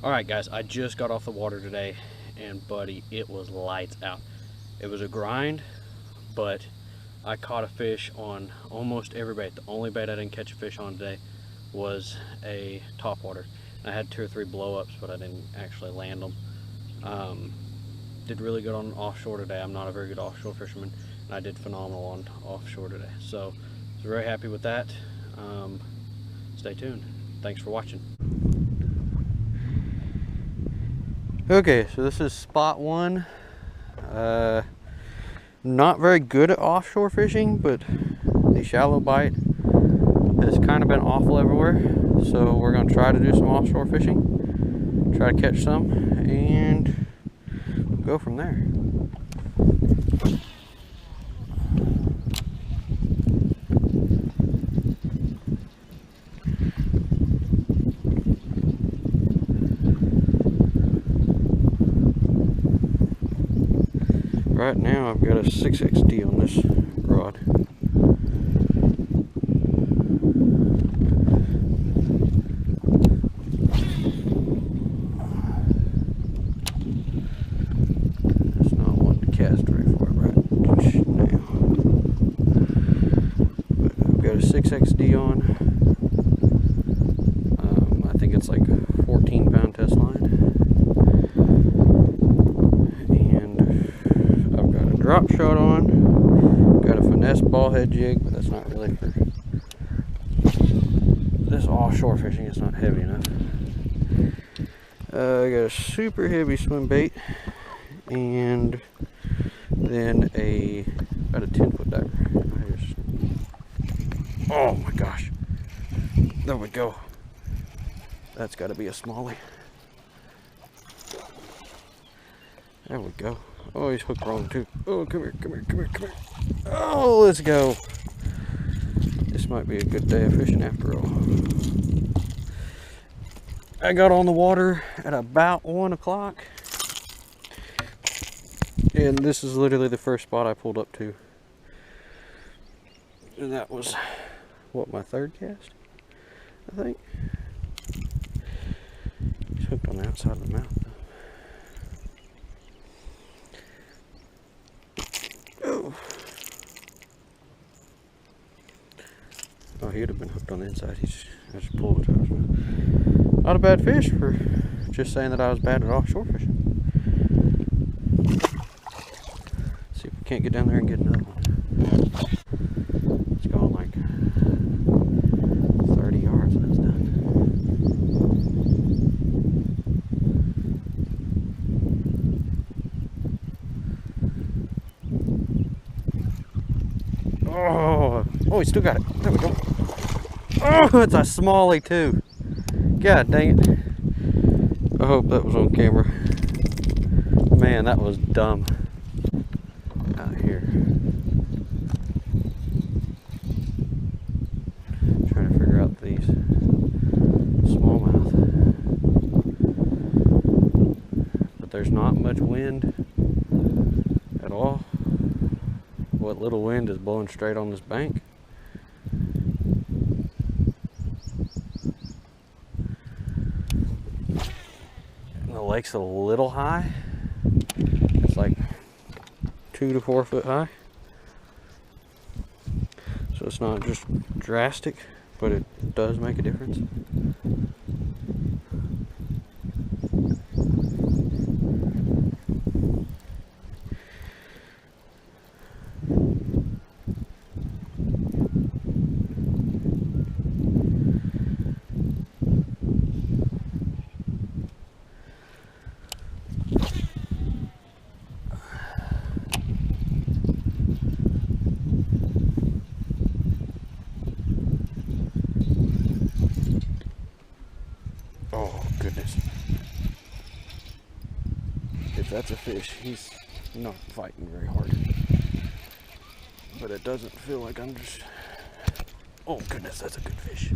Alright guys, I just got off the water today and buddy, it was lights out. It was a grind, but I caught a fish on almost every bait. The only bait I didn't catch a fish on today was a topwater. I had 2 or 3 blow-ups, but I didn't actually land them. Did really good on offshore today. I'm not a very good offshore fisherman, and I did phenomenal on offshore today. So I was very happy with that. Stay tuned. Thanks for watching. Okay, so this is spot one. Not very good at offshore fishing, but the shallow bite has kind of been awful everywhere. So we're going to try to do some offshore fishing, try to catch some, and go from there. Right now I've got a 6XD on this rod. It's not one to cast very far right now. But I've got a 6XD on. I think it's like a 14-pound test line. Drop shot on, got a finesse ball head jig, but that's not really for this offshore fishing. It's not heavy enough. I got a super heavy swim bait, and then about a 10-foot diver. Oh my gosh, there we go. That's got to be a smallie. There we go. Oh, he's hooked wrong too. Oh, come here, come here, come here, come here. Oh, let's go. This might be a good day of fishing after all. I got on the water at about 1 o'clock. And this is literally the first spot I pulled up to. And that was, what, my 3rd cast? I think. He's hooked on the outside of the mouth. Oh, he would have been hooked on the inside. I just pulled it out. Not a bad fish for just saying that I was bad at offshore fishing. See if we can't get down there and get another one. It's going like 30 yards and it's done. Oh, he still got it. There we go. Oh, it's a smallie too. God dang it. I hope that was on camera. Man, that was dumb. Out here. Trying to figure out these smallmouth. But there's not much wind at all. What little wind is blowing straight on this bank. And the lake's a little high. It's like 2 to 4 foot high. So it's not just drastic, but it does make a difference. Oh goodness. If that's a fish, he's not fighting very hard. But it doesn't feel like I'm just... Oh goodness, that's a good fish.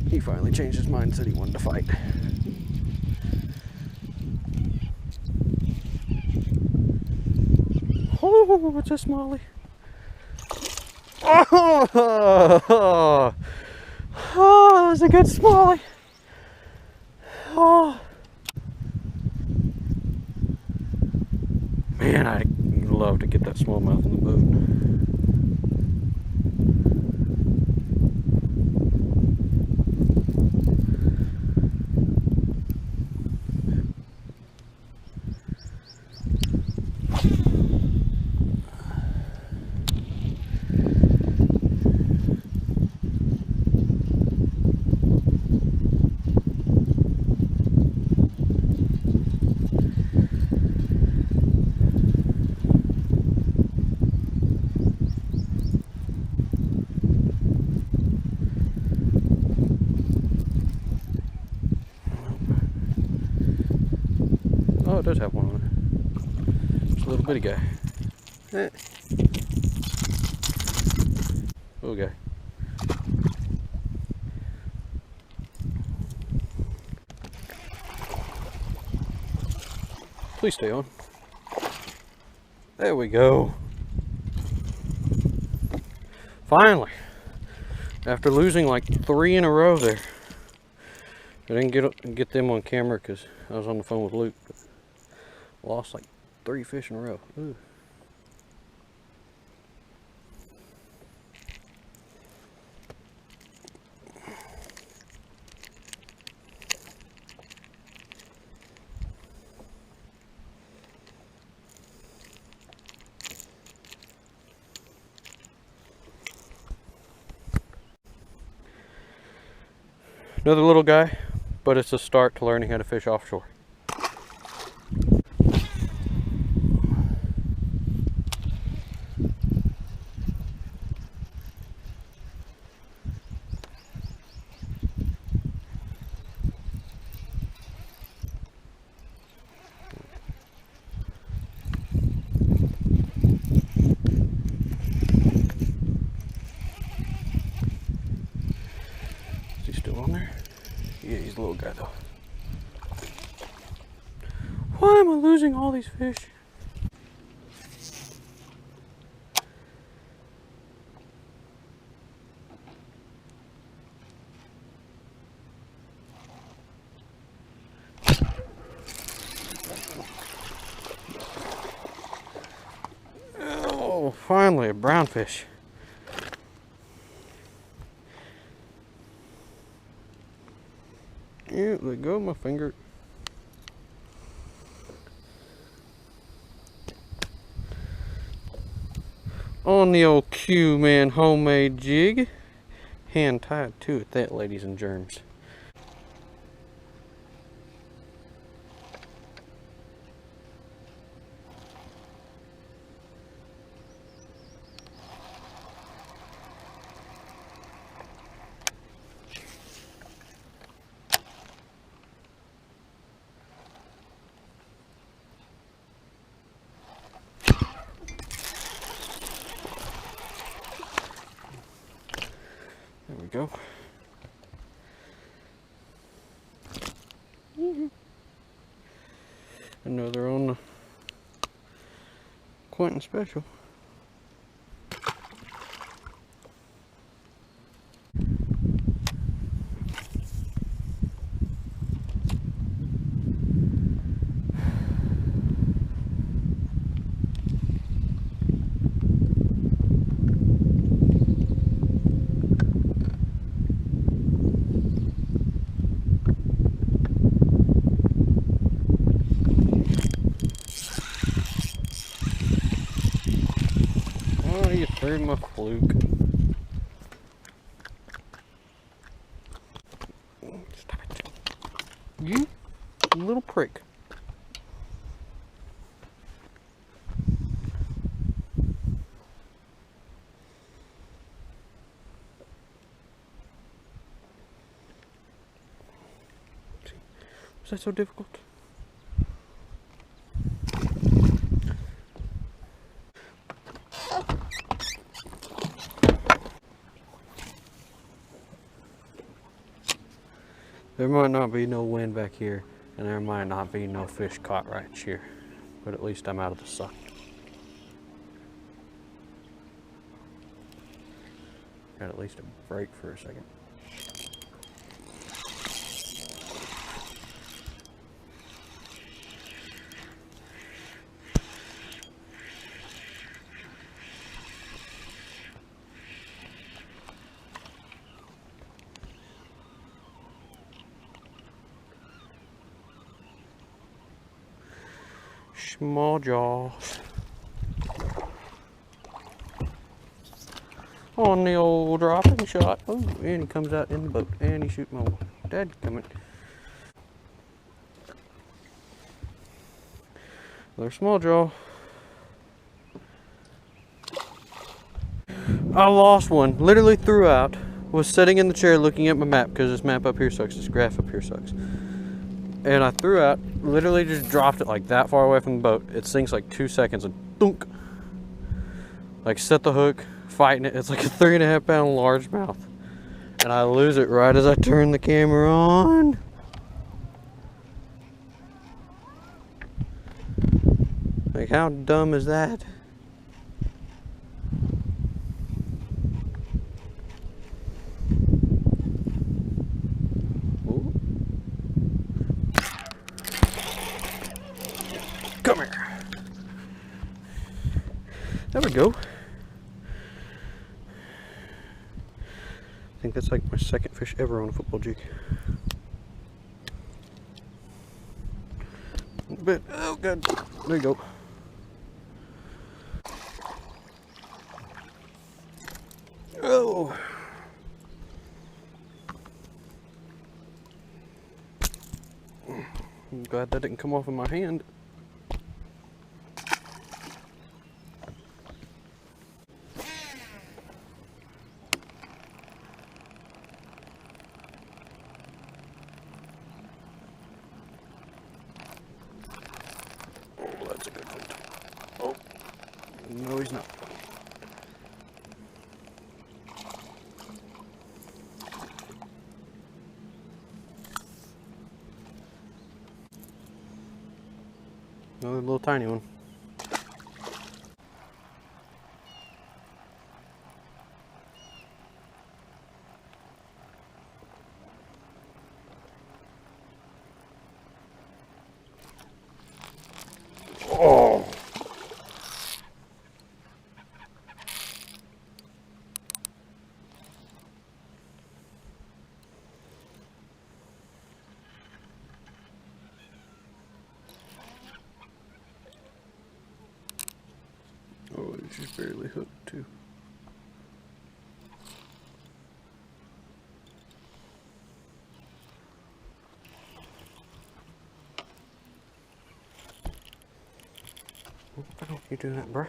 He finally changed his mind and said he wanted to fight. Oh, it's a smallie. Oh, that was a good smallie. Oh. Man, I love to get that smallmouth in the boat. Oh, it does have one on it. It's a little bitty guy. Little guy. Please stay on. There we go. Finally. After losing like 3 in a row there. I didn't get them on camera because I was on the phone with Luke. Lost like 3 fish in a row. Ooh. Another little guy, but it's a start to learning how to fish offshore. Is he still on there? Yeah, he's a little guy though. Why am I losing all these fish? Oh, finally a brown fish. Yeah, let go of my finger. On the old Q-Man homemade jig. Hand tied to it, that, ladies and germs. There we go. Another on the Quentin Special. Oh, you threw my fluke. Stop it. You little prick. Was that so difficult? There might not be no wind back here, and there might not be no fish caught right here, but at least I'm out of the sun. Got at least a break for a second. Small jaws. On the old dropping shot. Oh, and he comes out in the boat. And he's shooting more. Dad coming. Another small jaw. I lost one. Literally threw out. Was sitting in the chair looking at my map because this map up here sucks. This graph up here sucks. And I threw out. Literally just dropped it like that far away from the boat. It sinks like 2 seconds and thunk. Like set the hook. Fighting it. It's like a 3.5 pound largemouth. And I lose it right as I turn the camera on. Like, how dumb is that? Ooh. Come here. There we go. I think that's like my second fish ever on a football jig. But, oh god, there you go. Oh. I'm glad that didn't come off of my hand. Oh, that's a good one. Oh, no he's not. Another little tiny one. Oh! Oh, it's just barely hooked too. Why don't you do that, bruh?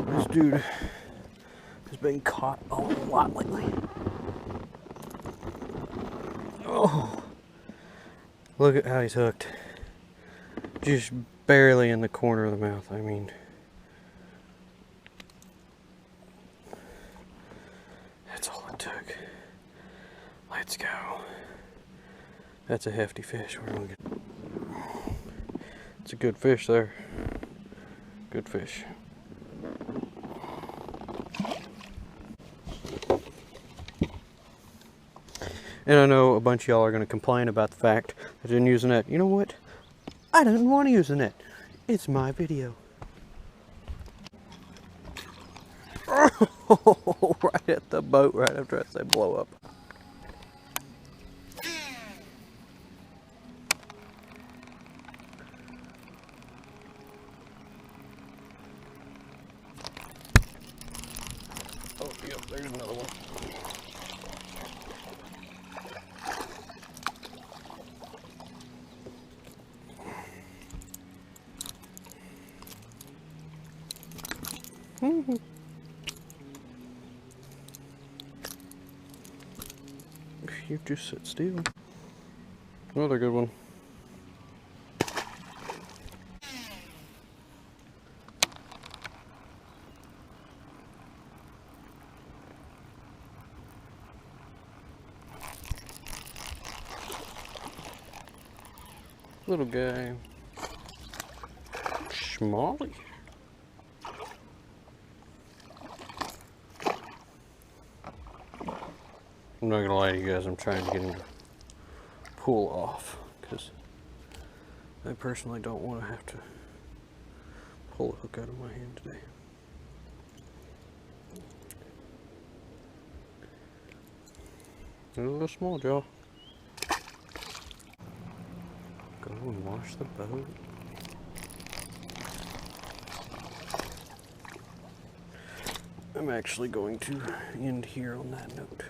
This dude has been caught a lot lately. Oh, look at how he's hooked. Just barely in the corner of the mouth. I mean, that's all it took. Let's go. That's a hefty fish. We're gonna get. It's a good fish there. Good fish. And I know a bunch of y'all are going to complain about the fact I didn't use a net. You know what? I didn't want to use a net. It's my video. Right at the boat, right after I say blow up. Oh, yep, there's another one. You just sit still. Another good one. Little guy. Schmally. I'm not gonna lie to you guys, I'm trying to get him to pull off because I personally don't want to have to pull a hook out of my hand today. A little small jaw. Go and wash the boat. I'm actually going to end here on that note.